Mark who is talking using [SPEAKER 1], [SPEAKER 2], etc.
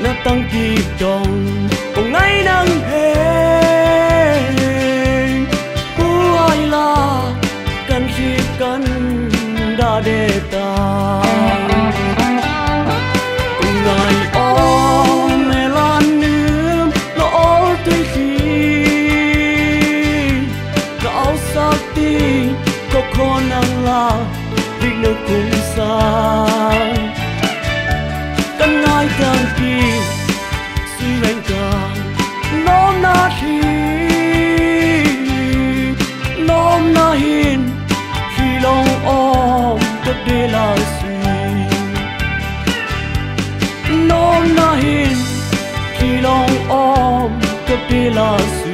[SPEAKER 1] na tăng kỳ đồng cùng ngay năng hề ai là cần khi cần đã để ta cùng ngài ôm mẹ lan nương nó tươi khi gạo sắc ti có con năng là việc nước cùng xa cần ngài tăng kỳ suy lãnh càng nó na hi nom na hin khi lòng ôm tất để là suy nom na hin khi lòng ôm tất để là suy